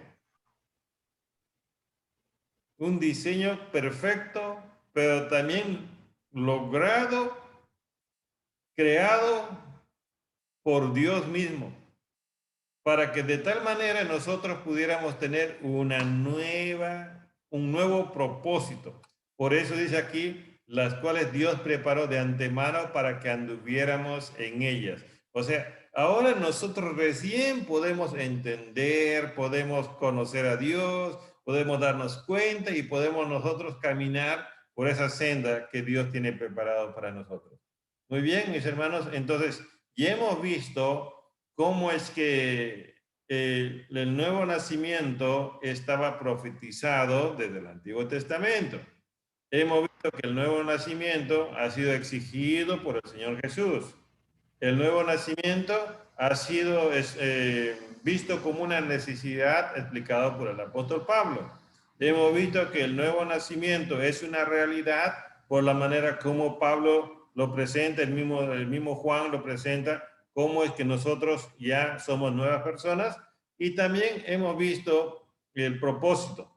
Un diseño perfecto, pero también logrado, creado por Dios mismo, para que de tal manera nosotros pudiéramos tener un nuevo propósito. Por eso dice aquí, las cuales Dios preparó de antemano para que anduviéramos en ellas. O sea, ahora nosotros recién podemos entender, podemos conocer a Dios, podemos darnos cuenta y podemos nosotros caminar por esa senda que Dios tiene preparado para nosotros. Muy bien, mis hermanos, entonces ya hemos visto cómo es que el nuevo nacimiento estaba profetizado desde el Antiguo Testamento. Hemos visto que el nuevo nacimiento ha sido exigido por el Señor Jesús. El nuevo nacimiento ha sido visto como una necesidad explicado por el apóstol Pablo. Hemos visto que el nuevo nacimiento es una realidad por la manera como Pablo lo presenta, el mismo Juan lo presenta, cómo es que nosotros ya somos nuevas personas, y también hemos visto el propósito.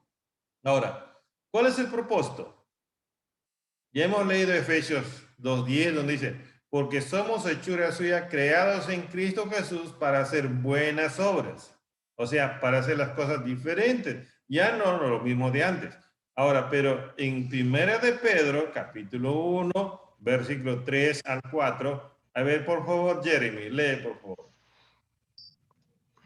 Ahora, ¿cuál es el propósito? Ya hemos leído Efesios 2:10, donde dice, porque somos hechura suya, creados en Cristo Jesús para hacer buenas obras. O sea, para hacer las cosas diferentes. Ya no lo mismo de antes. Ahora, pero en Primera de Pedro, capítulo 1, versículo 3 al 4, a ver, por favor, Jeremy, lee, por favor.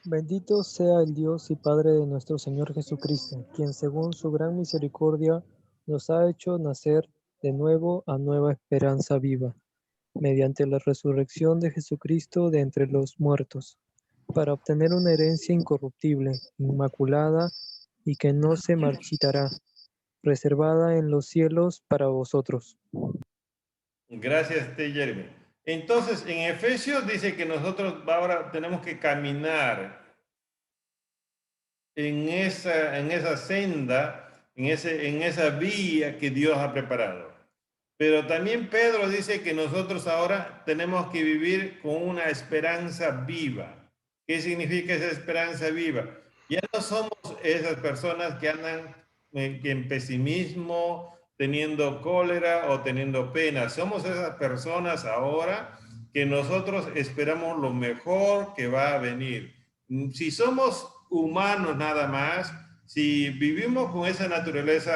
Bendito sea el Dios y Padre de nuestro Señor Jesucristo, quien según su gran misericordia nos ha hecho nacer de nuevo a nueva esperanza viva, mediante la resurrección de Jesucristo de entre los muertos, para obtener una herencia incorruptible, inmaculada y que no se marchitará, reservada en los cielos para vosotros. Gracias, Jeremy. Entonces, en Efesios dice que nosotros ahora tenemos que caminar en esa senda, en esa vía que Dios ha preparado. Pero también Pedro dice que nosotros ahora tenemos que vivir con una esperanza viva. ¿Qué significa esa esperanza viva? Ya no somos esas personas que andan en pesimismo, teniendo cólera o teniendo pena. Somos esas personas ahora que nosotros esperamos lo mejor que va a venir. Si somos humanos nada más, si vivimos con esa naturaleza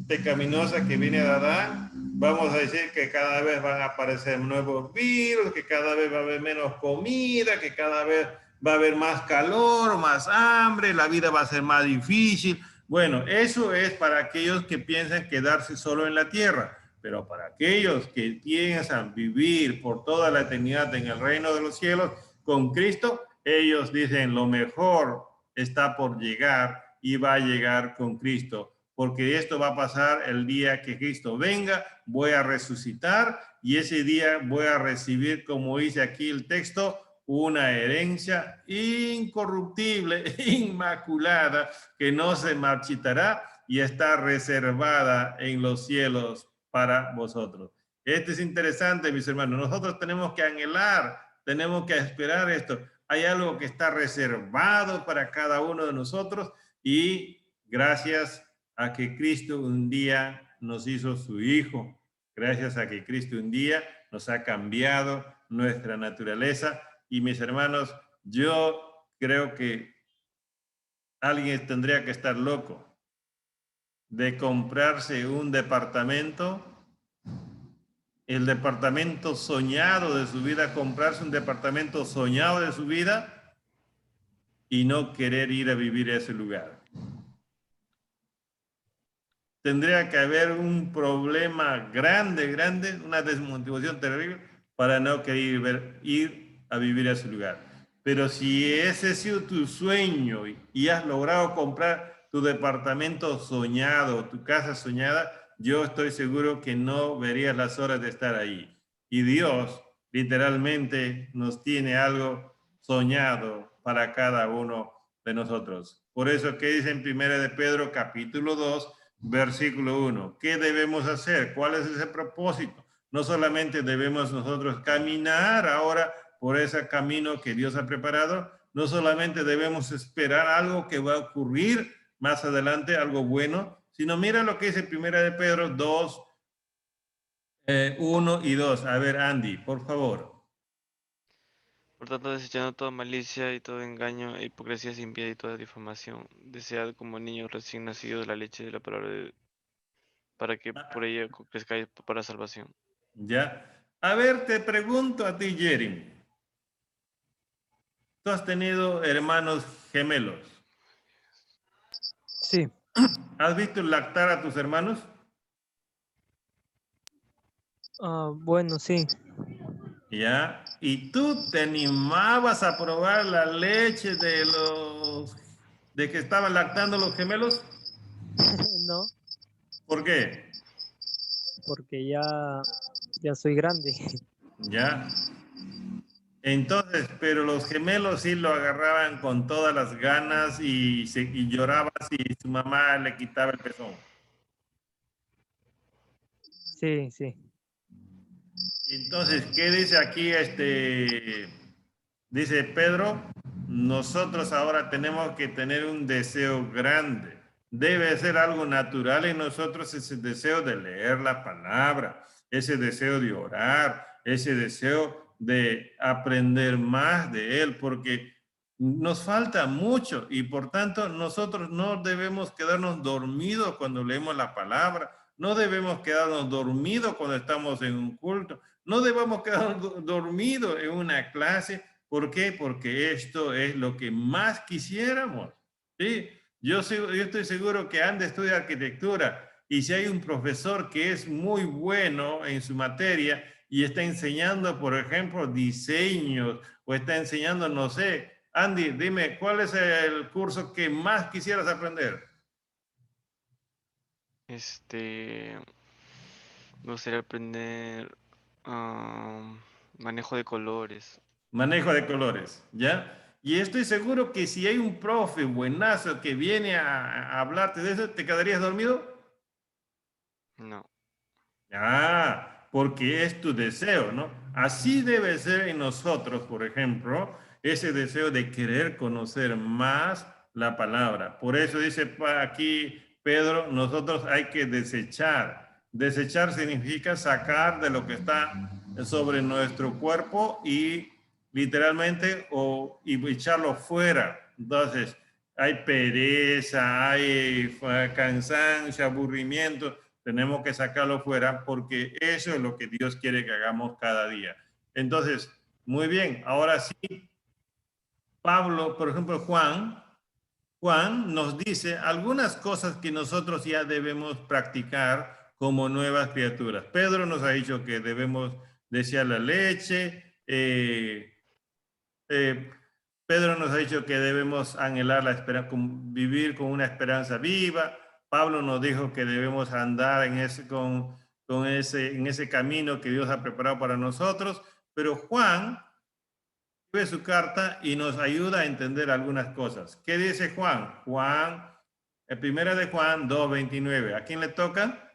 pecaminosa que viene de Adán, vamos a decir que cada vez van a aparecer nuevos virus, que cada vez va a haber menos comida, que cada vez va a haber más calor, más hambre, la vida va a ser más difícil. Bueno, eso es para aquellos que piensan quedarse solo en la tierra, pero para aquellos que piensan vivir por toda la eternidad en el reino de los cielos con Cristo, ellos dicen lo mejor está por llegar y va a llegar con Cristo, porque esto va a pasar el día que Cristo venga, voy a resucitar y ese día voy a recibir, como dice aquí el texto, una herencia incorruptible, inmaculada, que no se marchitará y está reservada en los cielos para vosotros. Esto es interesante, mis hermanos. Nosotros tenemos que anhelar, tenemos que esperar esto. Hay algo que está reservado para cada uno de nosotros y gracias a que Cristo un día nos hizo su Hijo, gracias a que Cristo un día nos ha cambiado nuestra naturaleza. Y mis hermanos, yo creo que alguien tendría que estar loco de comprarse un departamento, el departamento soñado de su vida, comprarse un departamento soñado de su vida y no querer ir a vivir a ese lugar. Tendría que haber un problema grande, una desmotivación terrible para no querer ir a vivir a ese lugar. Pero si ese ha sido tu sueño y has logrado comprar tu departamento soñado, tu casa soñada, yo estoy seguro que no verías las horas de estar ahí. Y Dios literalmente nos tiene algo soñado para cada uno de nosotros. Por eso que dice en 1 de Pedro capítulo 2, versículo 1, ¿qué debemos hacer? ¿Cuál es ese propósito? No solamente debemos nosotros caminar ahora por ese camino que Dios ha preparado, no solamente debemos esperar algo que va a ocurrir más adelante, algo bueno, sino mira lo que dice 1 de Pedro 2, 1 y 2. A ver, Andy, por favor. Por tanto, desechando toda malicia y todo engaño, e hipocresía sin piedad y toda difamación, desead como niños recién nacidos la leche de la palabra para que por ella crezcáis para salvación. Ya. A ver, te pregunto a ti, Jeremy. ¿Tú has tenido hermanos gemelos? Sí, ¿Has visto lactar a tus hermanos? bueno, sí. ¿Ya? ¿Y tú te animabas a probar la leche de que estaban lactando los gemelos? No, ¿Por qué? porque ya soy grande. ¿Ya? Entonces, pero los gemelos sí lo agarraban con todas las ganas y lloraba si su mamá le quitaba el pezón. Sí, sí. Entonces, ¿qué dice aquí dice Pedro? Nosotros ahora tenemos que tener un deseo grande. Debe ser algo natural en nosotros ese deseo de leer la palabra, ese deseo de orar, ese deseo de aprender más de él, porque Nos falta mucho y por tanto nosotros no debemos quedarnos dormidos cuando leemos la palabra, no debemos quedarnos dormidos cuando estamos en un culto, no debemos quedarnos dormidos en una clase. ¿Por qué? Porque esto es lo que más quisiéramos. ¿Sí? Yo estoy seguro que Andy estudia arquitectura y si hay un profesor que es muy bueno en su materia y está enseñando, por ejemplo, diseños o está enseñando, no sé, Andy, dime, ¿cuál es el curso que más quisieras aprender? Me gustaría aprender manejo de colores. Manejo de colores, ¿ya? Y estoy seguro que si hay un profe buenazo que viene a hablarte de eso, ¿te quedarías dormido? No. Ah, porque es tu deseo, ¿no? Así debe ser en nosotros, por ejemplo, ese deseo de querer conocer más la palabra. Por eso dice aquí Pedro, nosotros hay que desechar. Desechar significa sacar de lo que está sobre nuestro cuerpo y literalmente y echarlo fuera. Entonces, hay pereza, hay cansancio, aburrimiento. Tenemos que sacarlo fuera porque eso es lo que Dios quiere que hagamos cada día. Entonces, muy bien, ahora sí, Pablo, por ejemplo, Juan nos dice algunas cosas que nosotros ya debemos practicar como nuevas criaturas. Pedro nos ha dicho que debemos desear la leche, eh, Pedro nos ha dicho que debemos anhelar la esperanza, vivir con una esperanza viva. Pablo nos dijo que debemos andar en ese camino que Dios ha preparado para nosotros. Pero Juan escribe su carta y nos ayuda a entender algunas cosas. ¿Qué dice Juan? Primera de Juan 2:29. ¿A quién le toca?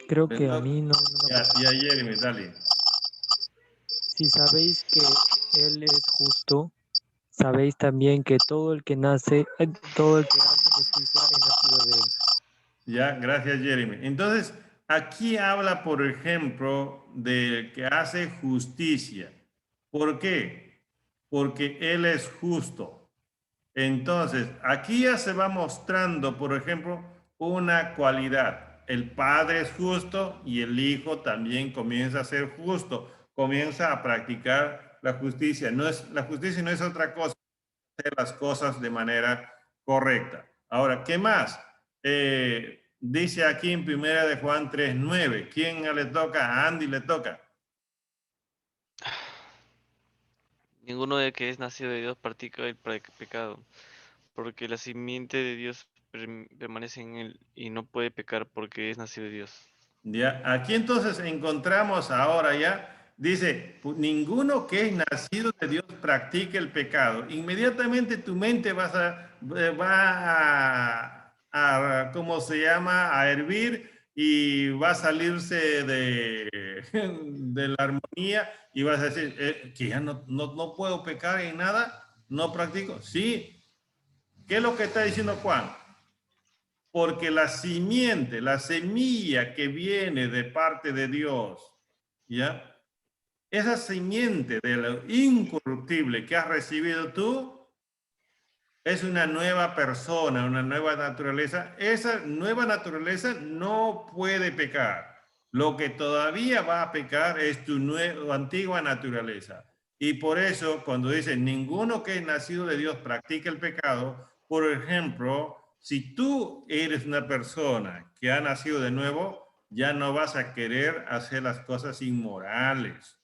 Creo que a mí no. Ya, Jeremy, dale. Si sabéis que Él es justo, sabéis también que todo el que hace justicia es nacido de Él. Ya, gracias, Jeremy. Entonces, aquí habla, por ejemplo, del que hace justicia. ¿Por qué? Porque Él es justo. Entonces, aquí ya se va mostrando, por ejemplo, una cualidad. El Padre es justo y el Hijo también comienza a ser justo, comienza a practicar la justicia. La justicia no es otra cosa, hacer las cosas de manera correcta. Ahora, ¿qué más? Dice aquí en primera de Juan 3:9. ¿Quién le toca? A Andy le toca. Ninguno de que es nacido de Dios practica el pecado, porque la simiente de Dios permanece en él y no puede pecar porque es nacido de Dios. ¿Ya? Aquí entonces encontramos ahora ya, dice, ninguno que es nacido de Dios practique el pecado. Inmediatamente tu mente va a, ¿cómo se llama? A hervir y va a salirse de la armonía y vas a decir, que ya no puedo pecar en nada, no practico. Sí, ¿qué es lo que está diciendo Juan? Porque la simiente, la semilla que viene de parte de Dios, ¿ya? Esa simiente de lo incorruptible que has recibido tú es una nueva persona, una nueva naturaleza. Esa nueva naturaleza no puede pecar. Lo que todavía va a pecar es tu antigua naturaleza. Y por eso, cuando dice, ninguno que es nacido de Dios practica el pecado, por ejemplo, si tú eres una persona que ha nacido de nuevo, ya no vas a querer hacer las cosas inmorales.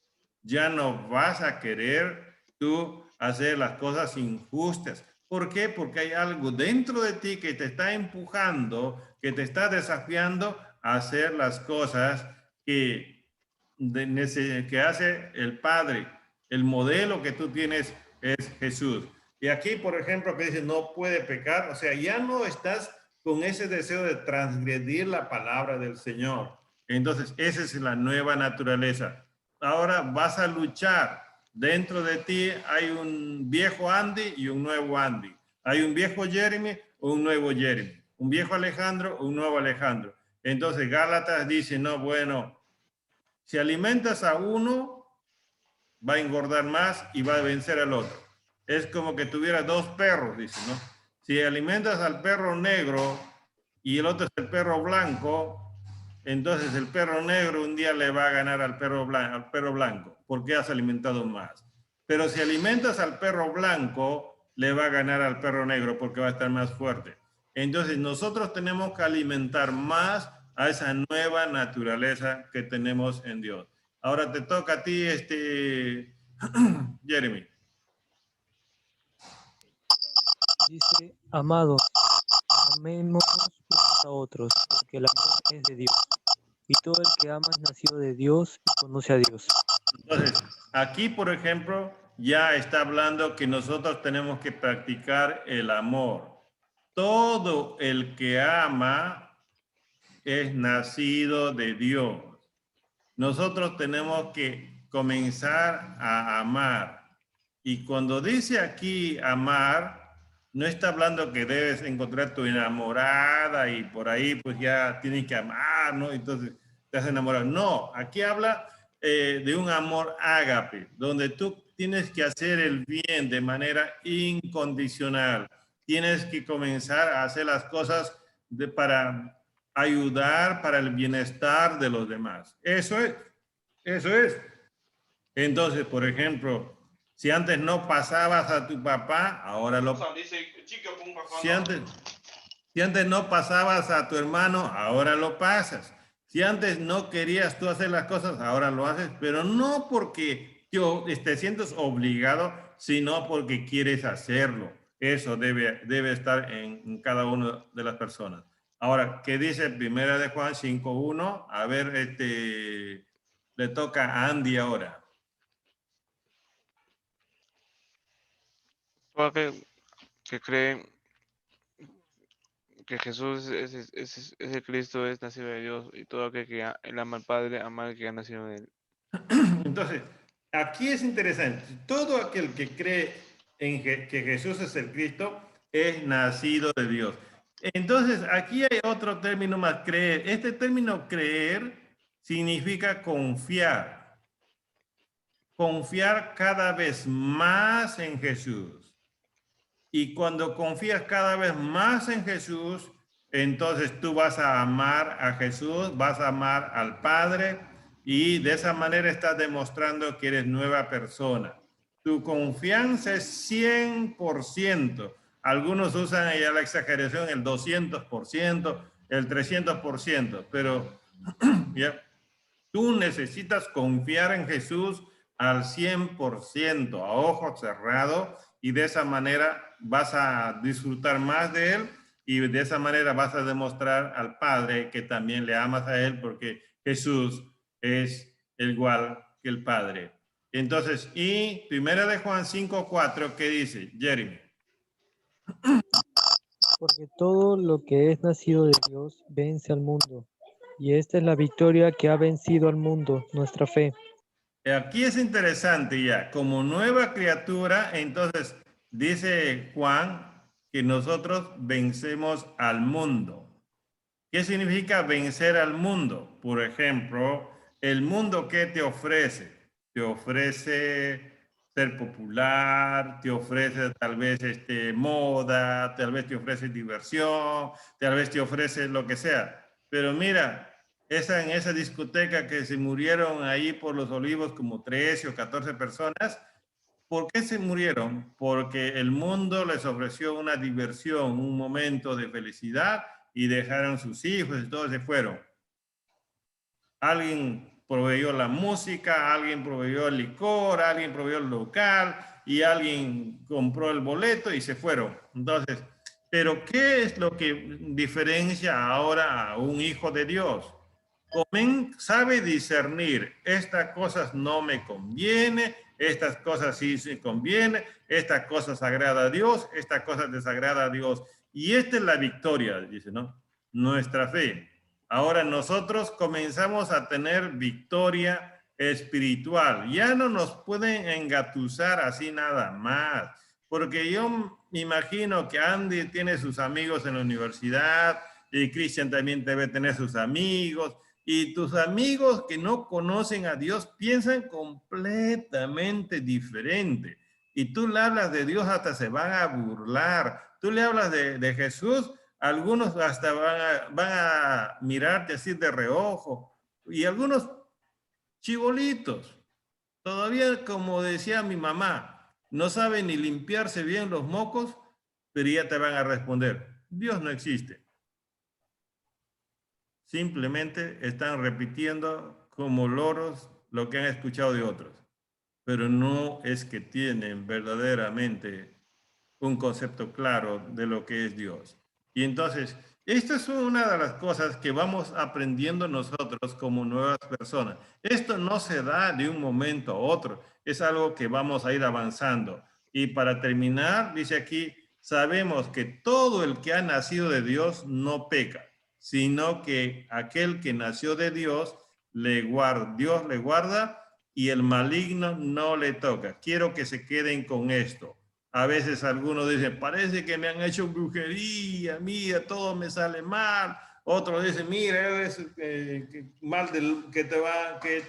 Ya no vas a querer tú hacer las cosas injustas. ¿Por qué? Porque hay algo dentro de ti que te está empujando, que te está desafiando a hacer las cosas que hace el Padre. El modelo que tú tienes es Jesús. Y aquí, por ejemplo, que dice no puede pecar, o sea, ya no estás con ese deseo de transgredir la palabra del Señor. Entonces, esa es la nueva naturaleza. Ahora vas a luchar. Dentro de ti hay un viejo Andy y un nuevo Andy. Hay un viejo Jeremy o un nuevo Jeremy. Un viejo Alejandro o un nuevo Alejandro. Entonces Gálatas dice, no, bueno, Si alimentas a uno, va a engordar más y va a vencer al otro. Es como que tuviera dos perros, dice, ¿no? Si alimentas al perro negro y el otro es el perro blanco, entonces el perro negro un día le va a ganar al perro blanco porque has alimentado más. Pero si alimentas al perro blanco, le va a ganar al perro negro porque va a estar más fuerte. Entonces nosotros tenemos que alimentar más a esa nueva naturaleza que tenemos en Dios. Ahora te toca a ti, Jeremy. Dice, amados, amémonos unos a otros, porque el amor es de Dios. Y todo el que ama es nacido de Dios y conoce a Dios. Entonces, aquí, por ejemplo, ya está hablando que nosotros tenemos que practicar el amor. Todo el que ama es nacido de Dios. Nosotros tenemos que comenzar a amar. Y cuando dice aquí amar, no está hablando que debes encontrar tu enamorada y por ahí pues ya tienes que amar, ¿no? Entonces te has enamorado. No, aquí habla de un amor ágape, donde tú tienes que hacer el bien de manera incondicional. Tienes que comenzar a hacer las cosas para ayudar para el bienestar de los demás. Eso es. Eso es. Entonces, por ejemplo, si antes no pasabas a tu papá, ahora lo... Si antes no pasabas a tu hermano, ahora lo pasas. Si antes no querías tú hacer las cosas, ahora lo haces, pero no porque te sientes obligado, sino porque quieres hacerlo. Eso debe estar en cada una de las personas. Ahora, ¿qué dice Primera de Juan 5:1? A ver, le toca a Andy ahora. Todo aquel que cree que Jesús es el Cristo, es nacido de Dios, y todo aquel que él ama al Padre, ama al que ha nacido de él. Entonces, aquí es interesante. Todo aquel que cree en que Jesús es el Cristo es nacido de Dios. Entonces, aquí hay otro término más, creer. Este término creer significa confiar. Confiar cada vez más en Jesús. Y cuando confías cada vez más en Jesús, entonces tú vas a amar a Jesús, vas a amar al Padre y de esa manera estás demostrando que eres nueva persona. Tu confianza es 100%. Algunos usan ya la exageración, el 200%, el 300%, pero ya, tú necesitas confiar en Jesús al 100%, a ojos cerrados, y de esa manera vas a disfrutar más de Él y de esa manera vas a demostrar al Padre que también le amas a Él porque Jesús es igual que el Padre. Entonces, y Primera de Juan 5:4, ¿qué dice? Jeremy. Porque todo lo que es nacido de Dios vence al mundo. Y esta es la victoria que ha vencido al mundo, nuestra fe. Aquí es interesante ya, como nueva criatura, entonces dice Juan que nosotros vencemos al mundo. ¿Qué significa vencer al mundo? Por ejemplo, el mundo ¿qué te ofrece? Te ofrece ser popular, te ofrece tal vez moda, tal vez te ofrece diversión, tal vez te ofrece lo que sea. Pero mira, en esa discoteca que se murieron ahí por los Olivos como 13 o 14 personas, ¿por qué se murieron? Porque el mundo les ofreció una diversión, un momento de felicidad y dejaron sus hijos y todos se fueron. Alguien proveyó la música, alguien proveyó el licor, alguien proveyó el local y alguien compró el boleto y se fueron. Entonces, ¿pero qué es lo que diferencia ahora a un hijo de Dios? Sabe discernir, estas cosas no me conviene, estas cosas sí se conviene, estas cosas agrada a Dios, estas cosas desagrada a Dios. Y esta es la victoria, dice, ¿no? Nuestra fe. Ahora nosotros comenzamos a tener victoria espiritual. Ya no nos pueden engatusar así nada más. Porque yo me imagino que Andy tiene sus amigos en la universidad y Christian también debe tener sus amigos. Y tus amigos que no conocen a Dios piensan completamente diferente. Y tú le hablas de Dios, hasta se van a burlar. Tú le hablas de Jesús, algunos hasta van a mirarte así de reojo. Y algunos chibolitos, todavía como decía mi mamá, no saben ni limpiarse bien los mocos, pero ya te van a responder, Dios no existe. Simplemente están repitiendo como loros lo que han escuchado de otros, pero no es que tienen verdaderamente un concepto claro de lo que es Dios. Y entonces, esta es una de las cosas que vamos aprendiendo nosotros como nuevas personas. Esto no se da de un momento a otro, es algo que vamos a ir avanzando. Y para terminar, dice aquí, sabemos que todo el que ha nacido de Dios no peca, sino que aquel que nació de Dios, Dios le guarda y el maligno no le toca. Quiero que se queden con esto. A veces algunos dicen, parece que me han hecho brujería, mira, todo me sale mal. Otros dicen, mira, eres que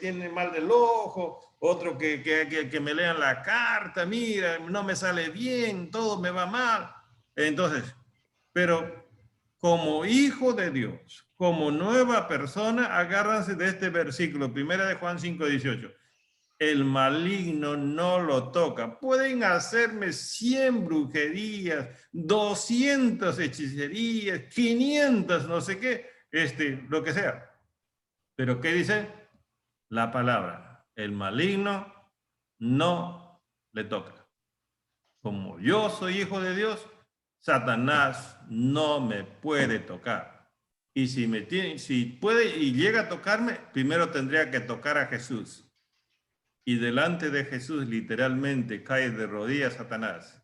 tiene mal del ojo. Otro que me lean la carta, mira, no me sale bien, todo me va mal. Entonces, pero como hijo de Dios, como nueva persona, agárranse de este versículo, 1 de Juan 5:18. El maligno no lo toca. Pueden hacerme 100 brujerías, 200 hechicerías, 500, no sé qué, lo que sea. Pero ¿qué dice? La palabra. El maligno no le toca. Como yo soy hijo de Dios, Satanás no me puede tocar. Y si puede y llega a tocarme, primero tendría que tocar a Jesús. Y delante de Jesús literalmente cae de rodillas Satanás.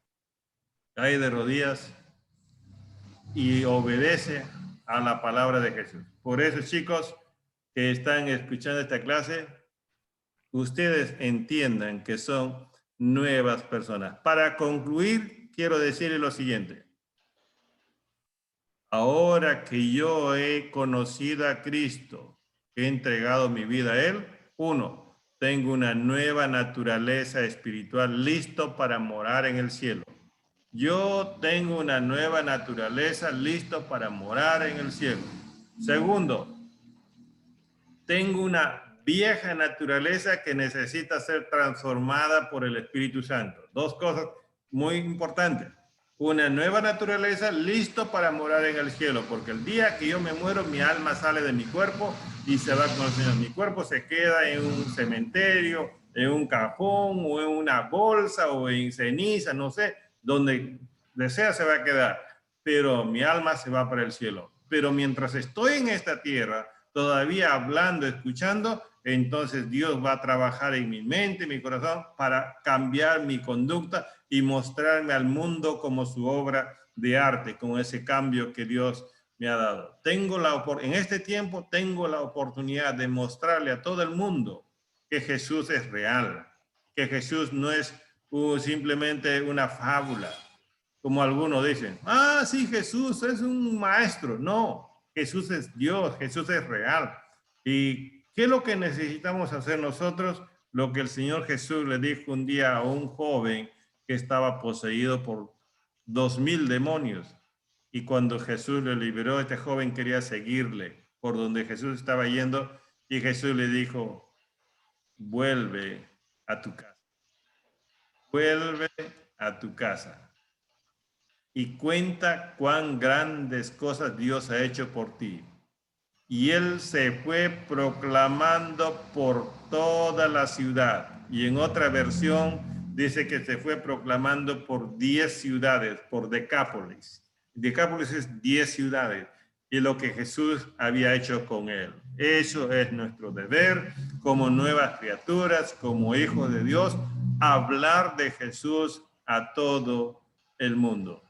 Cae de rodillas y obedece a la palabra de Jesús. Por eso, chicos que están escuchando esta clase, ustedes entiendan que son nuevas personas. Para concluir, quiero decirles lo siguiente. Ahora que yo he conocido a Cristo, he entregado mi vida a Él, 1, tengo una nueva naturaleza espiritual listo para morar en el cielo. Yo tengo una nueva naturaleza listo para morar en el cielo. 2, tengo una vieja naturaleza que necesita ser transformada por el Espíritu Santo. 2 cosas muy importantes. Una nueva naturaleza listo para morar en el cielo, porque el día que yo me muero, mi alma sale de mi cuerpo y se va con el Señor. Mi cuerpo se queda en un cementerio, en un cajón o en una bolsa o en ceniza, no sé, donde desea se va a quedar, pero mi alma se va para el cielo. Pero mientras estoy en esta tierra, todavía hablando, escuchando, entonces Dios va a trabajar en mi mente, en mi corazón, para cambiar mi conducta y mostrarme al mundo como su obra de arte, con ese cambio que Dios me ha dado. En este tiempo tengo la oportunidad de mostrarle a todo el mundo que Jesús es real, que Jesús no es simplemente una fábula, como algunos dicen. Ah, sí, Jesús es un maestro. No, Jesús es Dios, Jesús es real. ¿Y qué es lo que necesitamos hacer nosotros? Lo que el Señor Jesús le dijo un día a un joven que estaba poseído por 2000 demonios. Y cuando Jesús le liberó, este joven quería seguirle por donde Jesús estaba yendo. Y Jesús le dijo, vuelve a tu casa. Vuelve a tu casa. Y cuenta cuán grandes cosas Dios ha hecho por ti. Y él se fue proclamando por toda la ciudad. Y en otra versión dice que se fue proclamando por 10 ciudades, por Decápolis. Decápolis es 10 ciudades. Y lo que Jesús había hecho con él. Eso es nuestro deber como nuevas criaturas, como hijos de Dios, hablar de Jesús a todo el mundo.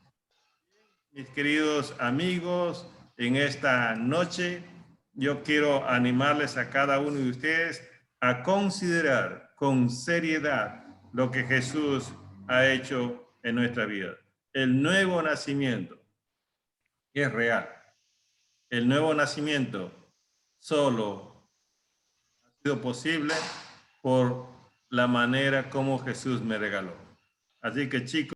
Mis queridos amigos, en esta noche yo quiero animarles a cada uno de ustedes a considerar con seriedad lo que Jesús ha hecho en nuestra vida. El nuevo nacimiento es real. El nuevo nacimiento solo ha sido posible por la manera como Jesús me regaló. Así que chicos,